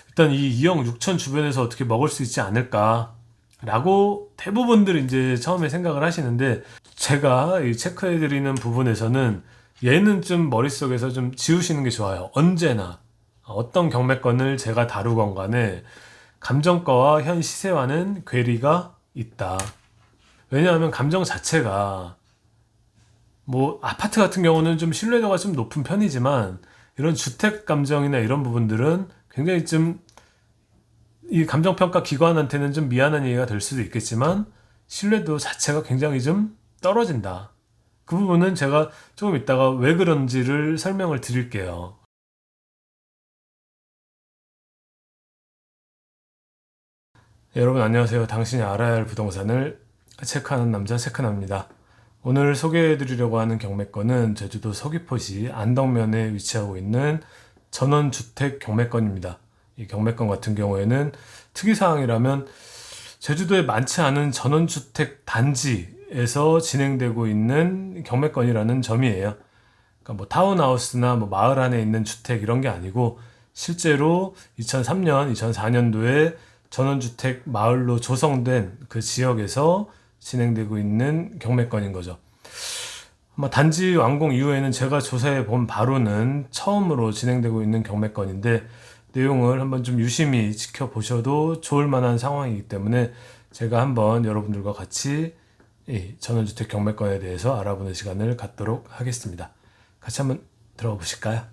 일단 이 2억 6천 주변에서 어떻게 먹을 수 있지 않을까 라고 대부분들 이제 처음에 생각을 하시는데, 제가 이 체크해드리는 부분에서는 얘는 좀 머릿속에서 좀 지우시는 게 좋아요. 언제나 어떤 경매건을 제가 다루건 간에 감정가와 현 시세와는 괴리가 있다. 왜냐하면 감정 자체가, 뭐 아파트 같은 경우는 좀 신뢰도가 좀 높은 편이지만, 이런 주택 감정이나 이런 부분들은 굉장히 좀 이 감정평가 기관한테는 좀 미안한 얘기가 될 수도 있겠지만, 신뢰도 자체가 굉장히 좀 떨어진다. 그 부분은 제가 조금 이따가 왜 그런지를 설명을 드릴게요. 여러분 안녕하세요. 당신이 알아야 할 부동산을 체크하는 남자 체크남입니다. 오늘 소개해 드리려고 하는 경매건은 제주도 서귀포시 안덕면에 위치하고 있는 전원주택 경매건입니다. 이 경매건 같은 경우에는 특이사항이라면 제주도에 많지 않은 전원주택 단지에서 진행되고 있는 경매건이라는 점이에요. 그러니까 뭐 타운하우스나 뭐 마을 안에 있는 주택 이런 게 아니고, 실제로 2003년, 2004년도에 전원주택 마을로 조성된 그 지역에서 진행되고 있는 경매건인 거죠. 아마 단지 완공 이후에는 제가 조사해 본 바로는 처음으로 진행되고 있는 경매건인데, 내용을 한번 좀 유심히 지켜보셔도 좋을 만한 상황이기 때문에 제가 한번 여러분들과 같이 이 전원주택 경매건에 대해서 알아보는 시간을 갖도록 하겠습니다. 같이 한번 들어가 보실까요?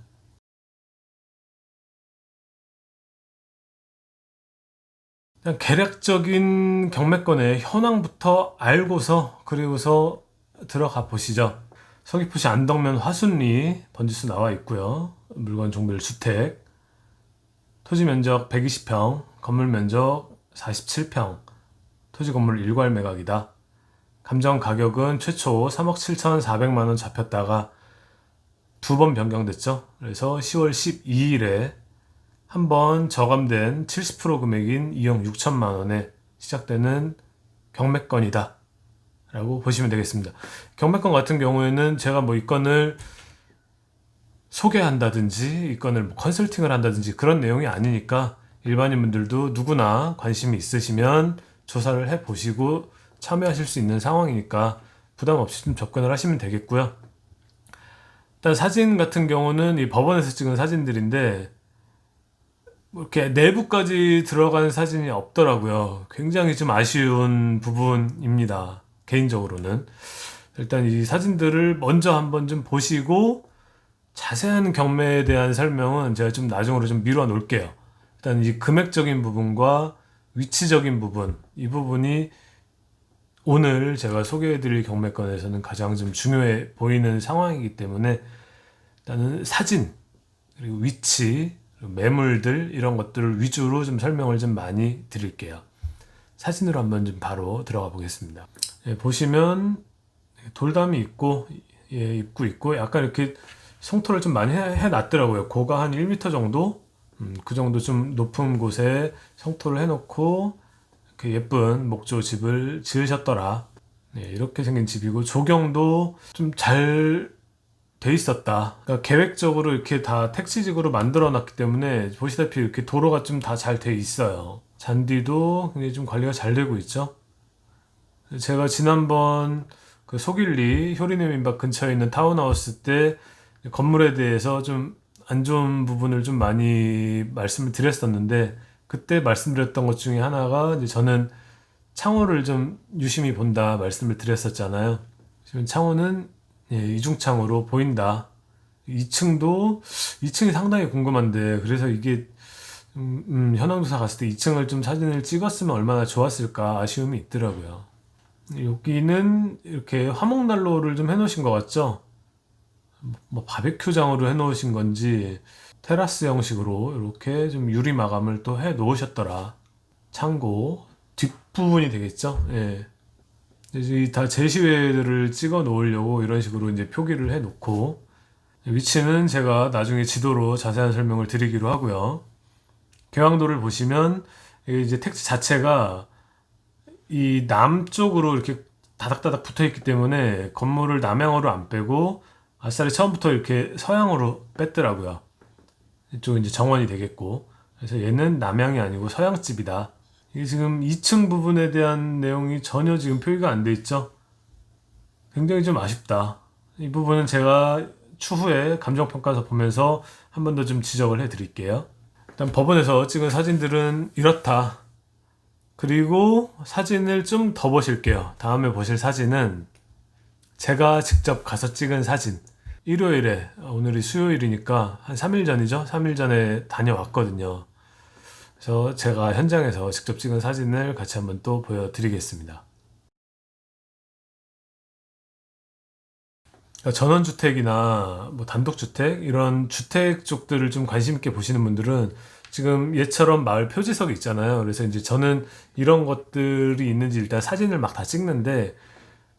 그냥 개략적인 경매건의 현황부터 알고서 그리고서 들어가 보시죠. 서귀포시 안덕면 화순리 번지수 나와 있고요. 물건 종별 주택, 토지 면적 120평, 건물 면적 47평, 토지 건물 일괄 매각이다. 감정 가격은 최초 3억 7,400만 원 잡혔다가 두 번 변경됐죠. 그래서 10월 12일에 한 번 저감된 70% 금액인 2억 6천만 원에 시작되는 경매건이다 라고 보시면 되겠습니다. 경매건 같은 경우에는 제가 뭐 이 건을 소개한다든지 이 건을 뭐 컨설팅을 한다든지 그런 내용이 아니니까, 일반인분들도 누구나 관심이 있으시면 조사를 해보시고 참여하실 수 있는 상황이니까 부담 없이 좀 접근을 하시면 되겠고요. 일단 사진 같은 경우는 이 법원에서 찍은 사진들인데, 뭐 이렇게 내부까지 들어간 사진이 없더라고요. 굉장히 좀 아쉬운 부분입니다. 개인적으로는. 일단 이 사진들을 먼저 한번 좀 보시고 자세한 경매에 대한 설명은 제가 좀 나중으로 좀 미뤄 놓을게요. 일단 이 금액적인 부분과 위치적인 부분, 이 부분이 오늘 제가 소개해 드릴 경매건에서는 가장 좀 중요해 보이는 상황이기 때문에, 일단은 사진, 그리고 위치, 그리고 매물들 이런 것들을 위주로 좀 설명을 좀 많이 드릴게요. 사진으로 한번 좀 바로 들어가 보겠습니다. 예, 보시면 돌담이 있고, 예, 입구 있고, 약간 이렇게 송토를 좀 많이 해놨더라고요. 고가 한 1m 정도, 그 정도 좀 높은 곳에 성토를 해놓고 이렇게 예쁜 목조 집을 지으셨더라. 네, 이렇게 생긴 집이고, 조경도 좀 잘 돼 있었다. 그러니까 계획적으로 이렇게 다 택지직으로 만들어 놨기 때문에 보시다시피 이렇게 도로가 좀 다 잘 돼 있어요. 잔디도 굉장히 좀 관리가 잘 되고 있죠. 제가 지난번 그 속일리 효리네 민박 근처에 있는 타운하우스 때 건물에 대해서 좀 안 좋은 부분을 좀 많이 말씀을 드렸었는데, 그때 말씀드렸던 것 중에 하나가 이제 저는 창호를 좀 유심히 본다 말씀을 드렸었잖아요. 지금 창호는 예, 이중창으로 보인다. 2층이 상당히 궁금한데, 그래서 이게 현황조사 갔을 때 2층을 좀 사진을 찍었으면 얼마나 좋았을까 아쉬움이 있더라고요. 여기는 이렇게 화목난로를 좀 해놓으신 것 같죠? 뭐 바베큐장으로 해놓으신 건지 테라스 형식으로 이렇게 좀 유리 마감을 또 해 놓으셨더라. 창고 뒷부분이 되겠죠? 예. 이제 다 제시회를 찍어 놓으려고 이런 식으로 이제 표기를 해 놓고, 위치는 제가 나중에 지도로 자세한 설명을 드리기로 하고요. 개왕도를 보시면 이게 이제 택지 자체가 이 남쪽으로 이렇게 다닥다닥 붙어 있기 때문에 건물을 남향으로 안 빼고 아싸리 처음부터 이렇게 서향으로 뺐더라고요. 이쪽 이제 정원이 되겠고, 그래서 얘는 남향이 아니고 서양집이다. 이게 지금 2층 부분에 대한 내용이 전혀 지금 표기가 안 돼 있죠. 굉장히 좀 아쉽다. 이 부분은 제가 추후에 감정평가서 보면서 한 번 더 좀 지적을 해 드릴게요. 일단 법원에서 찍은 사진들은 이렇다. 그리고 사진을 좀 더 보실게요. 다음에 보실 사진은 제가 직접 가서 찍은 사진. 일요일에, 오늘이 수요일이니까 한 3일 전이죠? 3일 전에 다녀왔거든요. 그래서 제가 현장에서 직접 찍은 사진을 같이 한번 또 보여드리겠습니다. 그러니까 전원주택이나 뭐 단독주택 이런 주택 쪽들을 좀 관심 있게 보시는 분들은 지금 얘처럼 마을 표지석이 있잖아요. 그래서 이제 저는 이런 것들이 있는지 일단 사진을 막 다 찍는데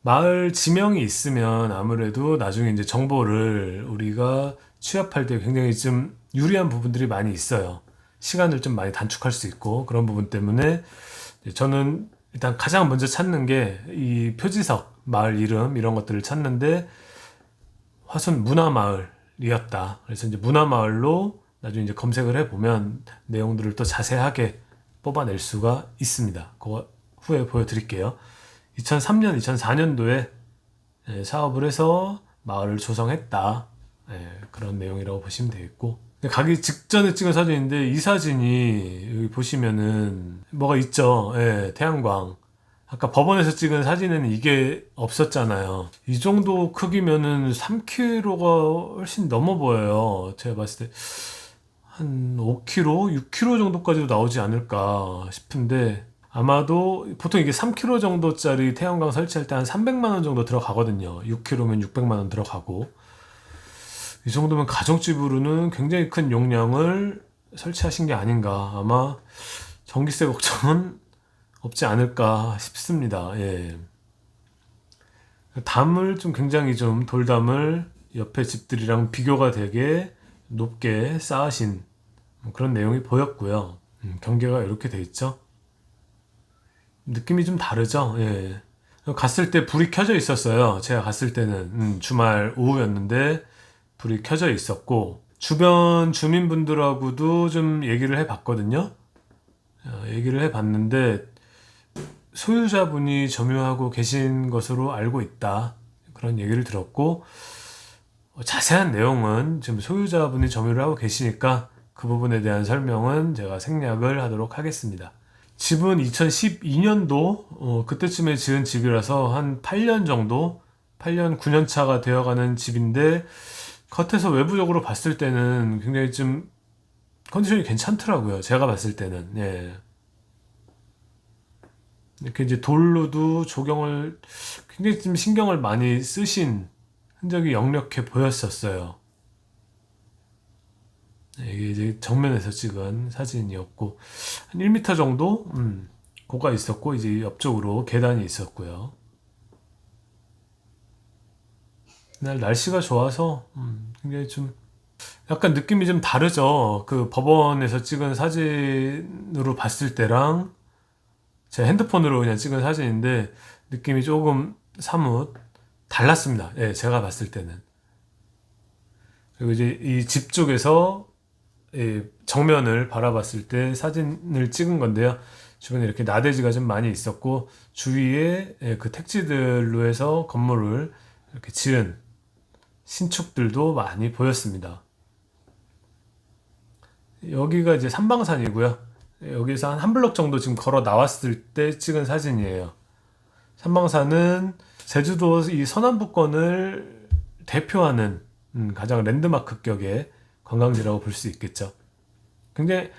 마을 지명이 있으면 아무래도 나중에 이제 정보를 우리가 취합할 때 굉장히 좀 유리한 부분들이 많이 있어요. 시간을 좀 많이 단축할 수 있고 그런 부분 때문에 저는 일단 가장 먼저 찾는 게 이 표지석, 마을 이름 이런 것들을 찾는데 화순 문화마을이었다. 그래서 이제 문화마을로 나중에 이제 검색을 해보면 내용들을 또 자세하게 뽑아낼 수가 있습니다. 그거 후에 보여드릴게요. 2003년, 2004년도에 사업을 해서 마을을 조성했다. 그런 내용이라고 보시면 되겠고. 가기 직전에 찍은 사진인데 이 사진이 여기 보시면은 뭐가 있죠. 태양광. 아까 법원에서 찍은 사진에는 이게 없었잖아요. 이 정도 크기면은 3kg가 훨씬 넘어 보여요. 제가 봤을 때 한 5kg, 6kg 정도까지도 나오지 않을까 싶은데 아마도 보통 이게 3kg 정도짜리 태양광 설치할 때 한 300만 원 정도 들어가거든요. 6kg면 600만 원 들어가고 이 정도면 가정집으로는 굉장히 큰 용량을 설치하신 게 아닌가. 아마 전기세 걱정은 없지 않을까 싶습니다. 예. 담을 좀 굉장히 좀 돌담을 옆에 집들이랑 비교가 되게 높게 쌓으신 그런 내용이 보였고요. 경계가 이렇게 돼 있죠. 느낌이 좀 다르죠. 예. 갔을 때 불이 켜져 있었어요. 제가 갔을 때는 주말 오후였는데 불이 켜져 있었고 주변 주민분들하고도 좀 얘기를 해봤거든요. 얘기를 해봤는데 소유자분이 점유하고 계신 것으로 알고 있다. 그런 얘기를 들었고 자세한 내용은 지금 소유자분이 점유를 하고 계시니까 그 부분에 대한 설명은 제가 생략을 하도록 하겠습니다. 집은 2012년도 그때쯤에 지은 집이라서 한 8년 정도 8년 9년 차가 되어가는 집인데 겉에서 외부적으로 봤을 때는 굉장히 좀 컨디션이 괜찮더라고요. 제가 봤을 때는. 예. 이렇게 이제 돌로도 조경을 굉장히 좀 신경을 많이 쓰신 흔적이 역력해 보였었어요. 이게 이제 정면에서 찍은 사진이었고 한 1m 정도 고가 있었고 이제 옆쪽으로 계단이 있었고요. 날 날씨가 좋아서 굉장히 좀 약간 느낌이 좀 다르죠. 그 법원에서 찍은 사진으로 봤을 때랑 제 핸드폰으로 그냥 찍은 사진인데 느낌이 조금 사뭇 달랐습니다. 예, 제가 봤을 때는. 그리고 이제 이 집 쪽에서 정면을 바라봤을 때 사진을 찍은 건데요. 주변에 이렇게 나대지가 좀 많이 있었고 주위에 그 택지들로 해서 건물을 이렇게 지은 신축들도 많이 보였습니다. 여기가 이제 삼방산이고요. 여기서 한 블럭 정도 지금 걸어 나왔을 때 찍은 사진이에요. 삼방산은 제주도 이 서남부권을 대표하는 가장 랜드마크격의 관광지라고 볼 수 있겠죠. 굉장히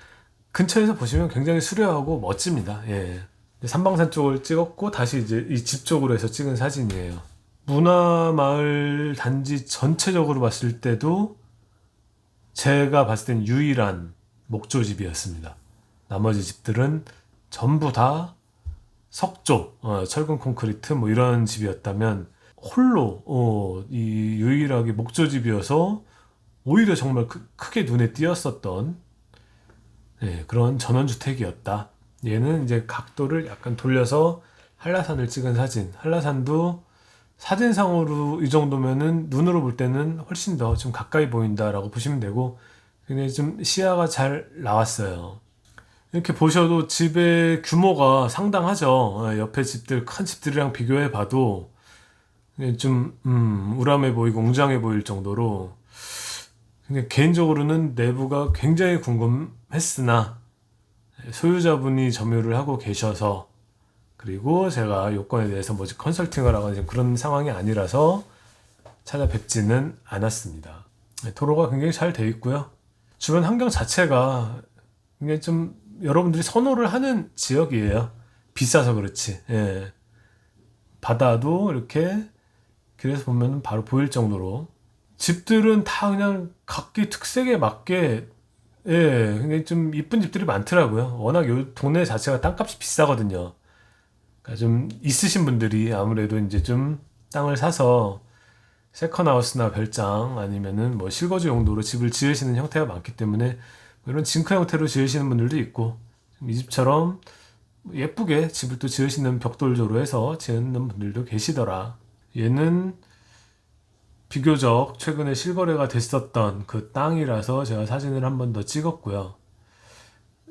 근처에서 보시면 굉장히 수려하고 멋집니다. 예. 삼방산 쪽을 찍었고 다시 이제 이 집 쪽으로 해서 찍은 사진이에요. 문화마을 단지 전체적으로 봤을 때도 제가 봤을 땐 유일한 목조집이었습니다. 나머지 집들은 전부 다 석조, 철근 콘크리트 뭐 이런 집이었다면 홀로 이 유일하게 목조집이어서 오히려 정말 크게 눈에 띄었었던 그런 전원주택이었다. 얘는 이제 각도를 약간 돌려서 한라산을 찍은 사진. 한라산도 사진상으로 이 정도면은 눈으로 볼 때는 훨씬 더 좀 가까이 보인다라고 보시면 되고 굉장히 좀 시야가 잘 나왔어요. 이렇게 보셔도 집의 규모가 상당하죠. 옆에 집들, 큰 집들이랑 비교해 봐도 좀, 우람해 보이고 웅장해 보일 정도로 근데 개인적으로는 내부가 굉장히 궁금했으나 소유자분이 점유를 하고 계셔서 그리고 제가 요건에 대해서 뭐지 컨설팅을 하거나 그런 상황이 아니라서 찾아뵙지는 않았습니다. 도로가 굉장히 잘 돼 있고요. 주변 환경 자체가 굉장히 좀 여러분들이 선호를 하는 지역이에요. 비싸서 그렇지. 예. 바다도 이렇게 길에서 보면 바로 보일 정도로 집들은 다 그냥 각기 특색에 맞게 예, 굉장히 좀 이쁜 집들이 많더라고요. 워낙 요 동네 자체가 땅값이 비싸거든요. 그러니까 좀 있으신 분들이 아무래도 이제 좀 땅을 사서 세컨하우스나 별장 아니면은 뭐 실거주 용도로 집을 지으시는 형태가 많기 때문에 이런 징크 형태로 지으시는 분들도 있고 이 집처럼 예쁘게 집을 또 지으시는 벽돌조로 해서 지으는 분들도 계시더라. 얘는 비교적 최근에 실거래가 됐었던 그 땅이라서 제가 사진을 한 번 더 찍었고요.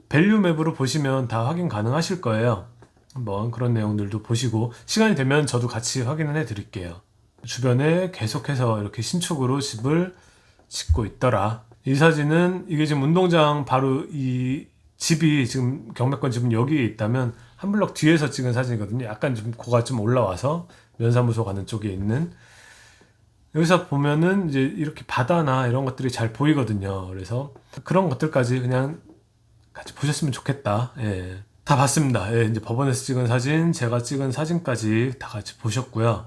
밸류 맵으로 보시면 다 확인 가능하실 거예요. 한번 그런 내용들도 보시고 시간이 되면 저도 같이 확인을 해 드릴게요. 주변에 계속해서 이렇게 신축으로 집을 짓고 있더라. 이 사진은 이게 지금 운동장 바로 이 집이 지금 경매권 집은 여기에 있다면 한 블럭 뒤에서 찍은 사진이거든요. 약간 좀 고가 좀 올라와서 면사무소 가는 쪽에 있는 여기서 보면은 이제 이렇게 바다나 이런 것들이 잘 보이거든요. 그래서 그런 것들까지 그냥 같이 보셨으면 좋겠다. 예. 다 봤습니다. 예, 이제 법원에서 찍은 사진, 제가 찍은 사진까지 다 같이 보셨고요.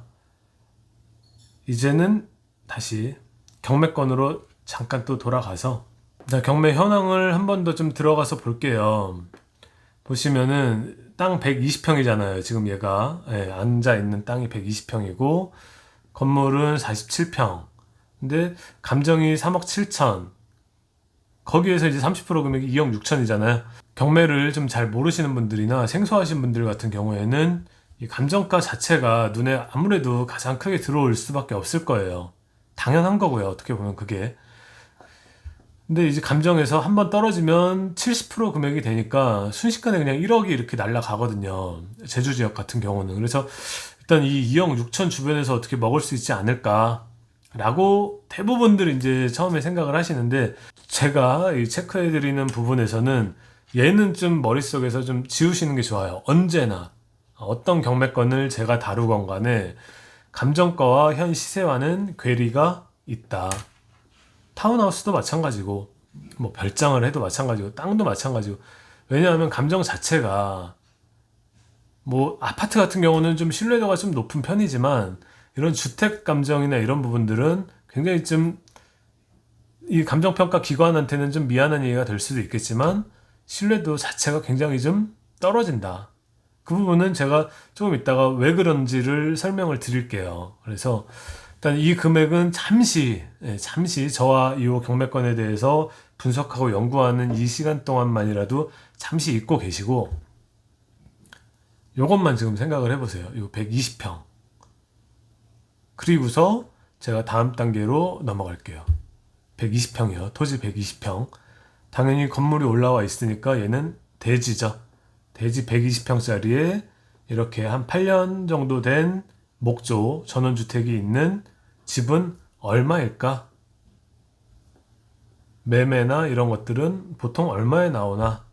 이제는 다시 경매권으로 잠깐 또 돌아가서 경매 현황을 한 번 더 좀 들어가서 볼게요. 보시면은 땅 120평이잖아요. 지금 얘가 예, 앉아 있는 땅이 120평이고 건물은 47평. 근데 감정이 3억 7천. 거기에서 이제 30% 금액이 2억 6천이잖아요. 경매를 좀 잘 모르시는 분들이나 생소하신 분들 같은 경우에는 이 감정가 자체가 눈에 아무래도 가장 크게 들어올 수밖에 없을 거예요. 당연한 거고요. 어떻게 보면 그게. 근데 이제 감정에서 한번 떨어지면 70% 금액이 되니까 순식간에 그냥 1억이 이렇게 날아가거든요. 제주 지역 같은 경우는. 그래서 일단 이 2억 6천 주변에서 어떻게 먹을 수 있지 않을까 라고 대부분들 이제 처음에 생각을 하시는데 제가 이 체크해드리는 부분에서는 얘는 좀 머릿속에서 좀 지우시는 게 좋아요. 언제나 어떤 경매권을 제가 다루건 간에 감정가와 현 시세와는 괴리가 있다. 타운하우스도 마찬가지고 뭐 별장을 해도 마찬가지고 땅도 마찬가지고 왜냐하면 감정 자체가 뭐 아파트 같은 경우는 좀 신뢰도가 좀 높은 편이지만 이런 주택 감정이나 이런 부분들은 굉장히 좀 이 감정평가 기관한테는 좀 미안한 얘기가 될 수도 있겠지만 신뢰도 자체가 굉장히 좀 떨어진다. 그 부분은 제가 조금 이따가 왜 그런지를 설명을 드릴게요. 그래서 일단 이 금액은 잠시 저와 이 경매권에 대해서 분석하고 연구하는 이 시간 동안만이라도 잠시 잊고 계시고 요것만 지금 생각을 해보세요. 요 120평. 그리고서 제가 다음 단계로 넘어갈게요. 120평이요. 토지 120평. 당연히 건물이 올라와 있으니까 얘는 대지죠. 대지 120평짜리에 이렇게 한 8년 정도 된 목조 전원주택이 있는 집은 얼마일까? 매매나 이런 것들은 보통 얼마에 나오나?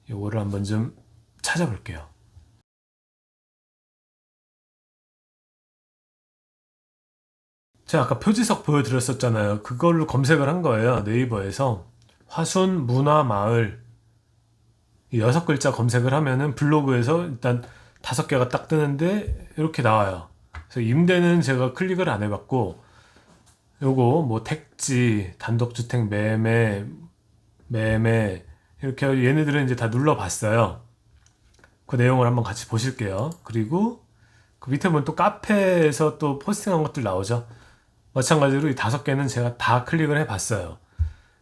요거를 한번 좀 찾아볼게요. 제가 아까 표지석 보여드렸었잖아요. 그걸로 검색을 한 거예요. 네이버에서. 화순 문화마을 이 6글자 검색을 하면은 블로그에서 일단 5개가 딱 뜨는데 이렇게 나와요. 그래서 임대는 제가 클릭을 안 해봤고 요거 뭐 택지, 단독주택 매매 이렇게 얘네들은 이제 다 눌러봤어요. 그 내용을 한번 같이 보실게요. 그리고 그 밑에 보면 또 카페에서 또 포스팅한 것들 나오죠. 마찬가지로 이 5개는 제가 다 클릭을 해봤어요.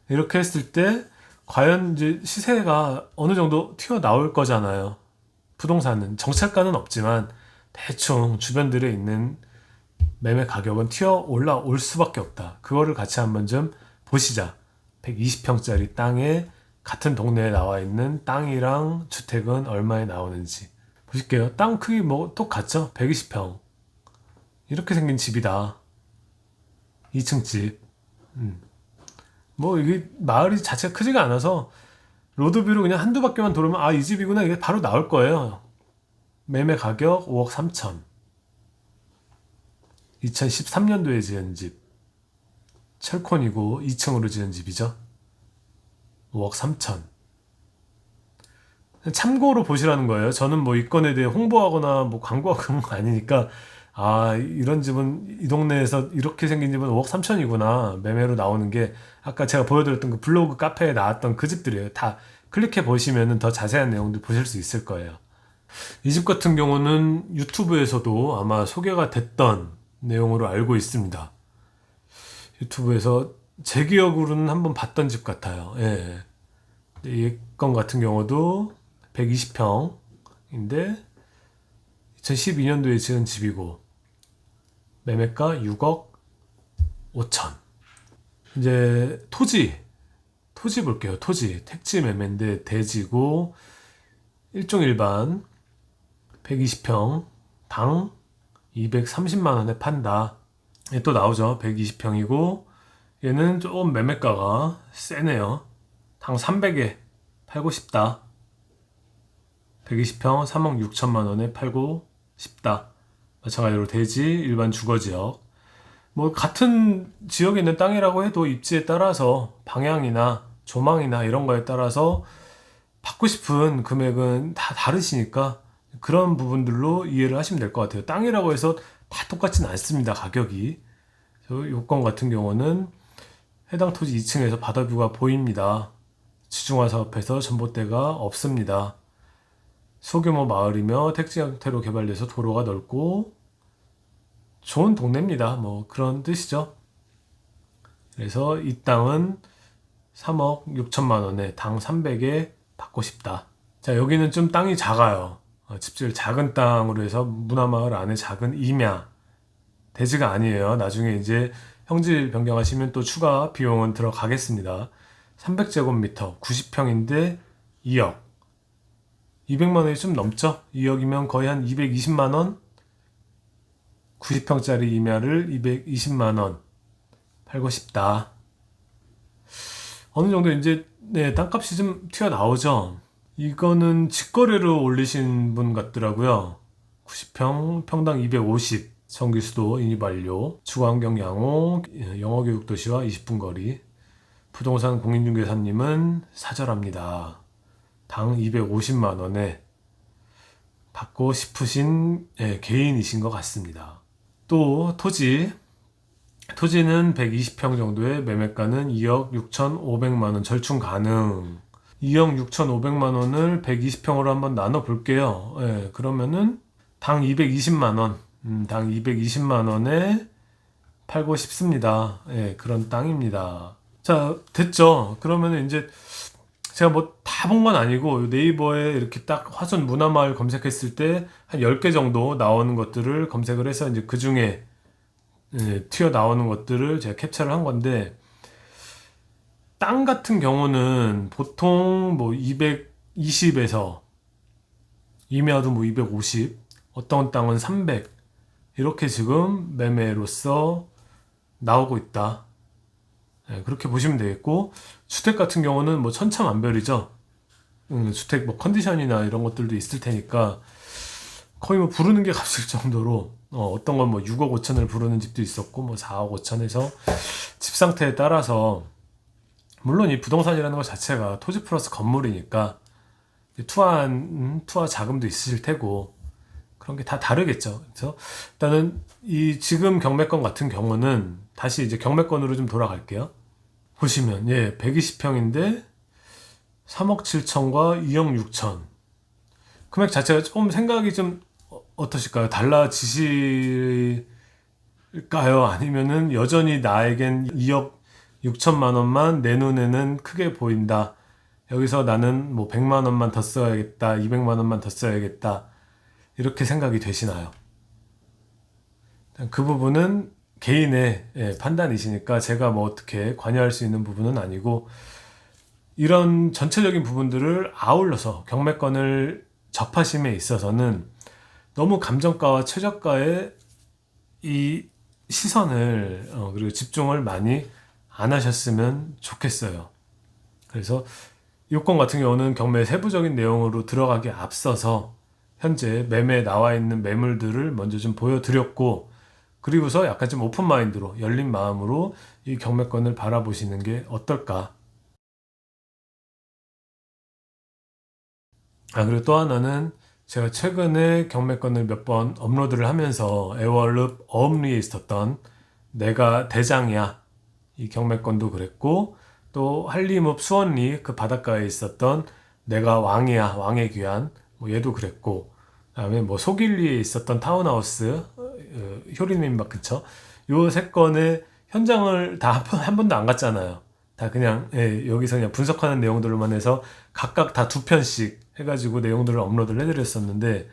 이렇게 했을 때 과연 이제 시세가 어느 정도 튀어나올 거잖아요. 부동산은 정찰가는 없지만 대충 주변들에 있는 매매 가격은 튀어 올라올 수밖에 없다. 그거를 같이 한번 좀 보시자. 120평짜리 땅에 같은 동네에 나와 있는 땅이랑 주택은 얼마에 나오는지 보실게요. 땅 크기 뭐 똑같죠? 120평. 이렇게 생긴 집이다. 2층 집. 뭐 이게 마을이 자체가 크지가 않아서 로드뷰로 그냥 한두 바퀴만 돌으면 아, 이 집이구나 이게 바로 나올 거예요. 매매 가격 5억 3천. 2013년도에 지은 집. 철콘이고 2층으로 지은 집이죠. 5억 3천. 참고로 보시라는 거예요. 저는 뭐 이 건에 대해 홍보하거나 뭐 광고하고 그런 거 아니니까 아, 이런 집은 이 동네에서 이렇게 생긴 집은 5억 3천이구나. 매매로 나오는 게 아까 제가 보여드렸던 그 블로그 카페에 나왔던 그 집들이에요. 다 클릭해 보시면은 더 자세한 내용들 보실 수 있을 거예요. 이 집 같은 경우는 유튜브에서도 아마 소개가 됐던 내용으로 알고 있습니다. 유튜브에서 제 기억으로는 한번 봤던 집 같아요. 예. 이 건 같은 경우도 120평인데 2012년도에 지은 집이고 매매가 6억 5천. 이제 토지 볼게요. 토지 택지 매매인데 대지고 일종 일반 120평 당 230만 원에 판다. 또 나오죠. 120평이고 얘는 좀 매매가가 세네요. 당 300에 팔고 싶다. 120평 3억 6천만 원에 팔고 싶다. 마찬가지로 대지 일반 주거지역. 뭐 같은 지역에 있는 땅이라고 해도 입지에 따라서 방향이나 조망이나 이런 거에 따라서 받고 싶은 금액은 다 다르시니까 그런 부분들로 이해를 하시면 될 것 같아요. 땅이라고 해서 다 똑같지는 않습니다. 가격이. 요건 같은 경우는 해당 토지 2층에서 바다뷰가 보입니다. 지중화 사업에서 전봇대가 없습니다. 소규모 마을이며 택지 형태로 개발돼서 도로가 넓고 좋은 동네입니다. 뭐 그런 뜻이죠. 그래서 이 땅은 3억 6천만 원에 당 300에 받고 싶다. 자, 여기는 좀 땅이 작아요. 집질 작은 땅으로 해서 문화마을 안에 작은 임야. 대지가 아니에요. 나중에 이제 형질 변경하시면 또 추가 비용은 들어가겠습니다. 300제곱미터 90평인데 2억. 200만 원이 좀 넘죠? 2억이면 거의 한 220만 원? 90평짜리 임야를 220만 원 팔고 싶다. 어느 정도 이제 네, 땅값이 좀 튀어나오죠. 이거는 직거래로 올리신 분 같더라고요. 90평, 평당 250, 정기수도 인입 완료, 주거환경 양호, 영어교육 도시와 20분 거리. 부동산 공인중개사님은 사절합니다. 당 250만 원에 받고 싶으신 개인이신 것 같습니다. 또 토지는 120평 정도의 매매가는 2억 6,500만 원 절충 가능. 2억 6,500만 원을 120평으로 한번 나눠 볼게요. 그러면은 당 220만 원, 당 220만 원에 팔고 싶습니다. 그런 땅입니다. 자, 됐죠? 그러면은 이제 제가 뭐 다 본 건 아니고 네이버에 이렇게 딱 화순 문화마을 검색했을 때 한 10개 정도 나오는 것들을 검색을 해서 이제 그 중에 튀어나오는 것들을 제가 캡처를 한 건데 땅 같은 경우는 보통 뭐 220에서 임야도 뭐 250, 어떤 땅은 300 이렇게 지금 매매로서 나오고 있다. 그렇게 보시면 되겠고 주택 같은 경우는 뭐 천차만별이죠. 주택 뭐 컨디션이나 이런 것들도 있을 테니까 거의 뭐 부르는 게 값일 정도로 어떤 건 뭐 6억 5천을 부르는 집도 있었고 뭐 4억 5천에서 집 상태에 따라서 물론 이 부동산이라는 것 자체가 토지 플러스 건물이니까 투하 자금도 있으실 테고 그런 게 다 다르겠죠. 그래서 일단은 이 지금 경매권 같은 경우는 다시 이제 경매권으로 좀 돌아갈게요. 보시면 120평인데 3억 7천과 2억 6천 금액 자체가 좀 생각이 좀 어떠실까요? 달라지실까요? 아니면은 여전히 나에겐 2억 6천만 원만 내 눈에는 크게 보인다. 여기서 나는 뭐 100만 원만 더 써야겠다. 200만 원만 더 써야겠다. 이렇게 생각이 되시나요? 그 부분은 개인의 판단이시니까 제가 뭐 어떻게 관여할 수 있는 부분은 아니고, 이런 전체적인 부분들을 아울러서 경매권을 접하심에 있어서는 너무 감정가와 최저가의 이 시선을 그리고 집중을 많이 안 하셨으면 좋겠어요. 그래서 이건 같은 경우는 경매 세부적인 내용으로 들어가기 앞서서 현재 매매에 나와 있는 매물들을 먼저 좀 보여드렸고, 그리고서 약간 좀 오픈 마인드로 열린 마음으로 이 경매권을 바라보시는 게 어떨까. 그리고 또 하나는 제가 최근에 경매권을 몇 번 업로드를 하면서 에월읍 어음리에 있었던 내가 대장이야 이 경매권도 그랬고, 또 한림읍 수원리 그 바닷가에 있었던 내가 왕이야 왕의 귀환 뭐 얘도 그랬고, 그다음에 뭐 속일리에 있었던 타운하우스 효리민박 근처 요 세 건의 현장을 다 한 번도 안 갔잖아요. 다 그냥 여기서 그냥 분석하는 내용들만 해서 각각 다 두 편씩 해가지고 내용들을 업로드를 해드렸었는데,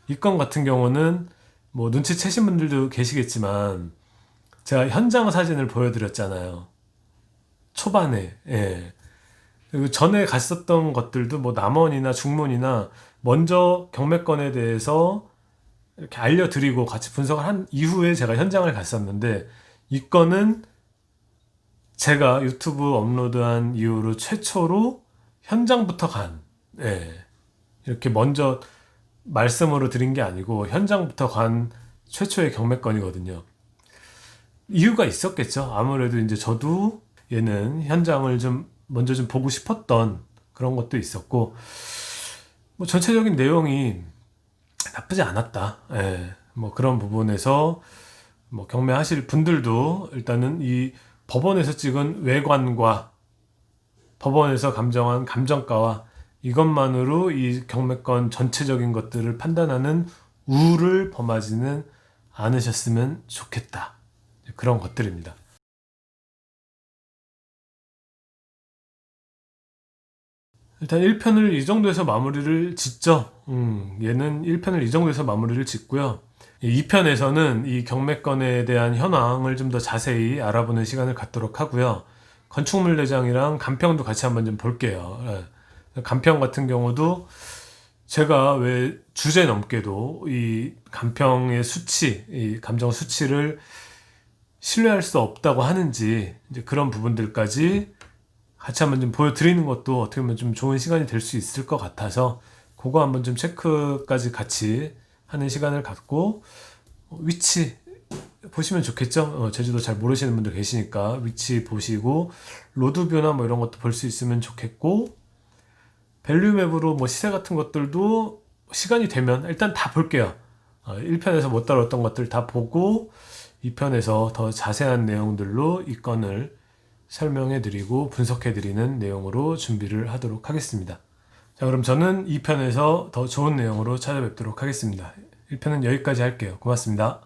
이 건 같은 경우는 뭐 눈치채신 분들도 계시겠지만 제가 현장 사진을 보여드렸잖아요. 초반에. 그리고 전에 갔었던 것들도 뭐 남원이나 중문이나 먼저 경매권에 대해서 이렇게 알려드리고 같이 분석을 한 이후에 제가 현장을 갔었는데, 이 건은 제가 유튜브 업로드한 이후로 최초로 현장부터 간, 이렇게 먼저 말씀으로 드린 게 아니고 현장부터 간 최초의 경매권이거든요. 이유가 있었겠죠. 아무래도 이제 저도 얘는 현장을 좀 먼저 좀 보고 싶었던 그런 것도 있었고, 뭐 전체적인 내용이 나쁘지 않았다. 뭐 그런 부분에서 뭐 경매하실 분들도 일단은 이 법원에서 찍은 외관과 법원에서 감정한 감정가와 이것만으로 이 경매권 전체적인 것들을 판단하는 우를 범하지는 않으셨으면 좋겠다. 그런 것들입니다. 일단 1편을 이 정도에서 마무리를 짓죠. 얘는 1편을 이 정도에서 마무리를 짓고요. 2편에서는 이 경매권에 대한 현황을 좀 더 자세히 알아보는 시간을 갖도록 하고요. 건축물 내장이랑 간평도 같이 한번 좀 볼게요. 간평 같은 경우도 제가 왜 주제 넘게도 이 간평의 수치, 이 감정 수치를 신뢰할 수 없다고 하는지, 이제 그런 부분들까지 같이 한번 좀 보여드리는 것도 어떻게 보면 좀 좋은 시간이 될 수 있을 것 같아서, 그거 한번 좀 체크까지 같이 하는 시간을 갖고, 위치 보시면 좋겠죠? 제주도 잘 모르시는 분들 계시니까 위치 보시고 로드뷰나 뭐 이런 것도 볼 수 있으면 좋겠고, 밸류맵으로 뭐 시세 같은 것들도 시간이 되면 일단 다 볼게요. 1편에서 못 다뤘던 것들 다 보고 2편에서 더 자세한 내용들로 이 건을 설명해 드리고 분석해 드리는 내용으로 준비를 하도록 하겠습니다. 자, 그럼 저는 2편에서 더 좋은 내용으로 찾아뵙도록 하겠습니다. 1편은 여기까지 할게요. 고맙습니다.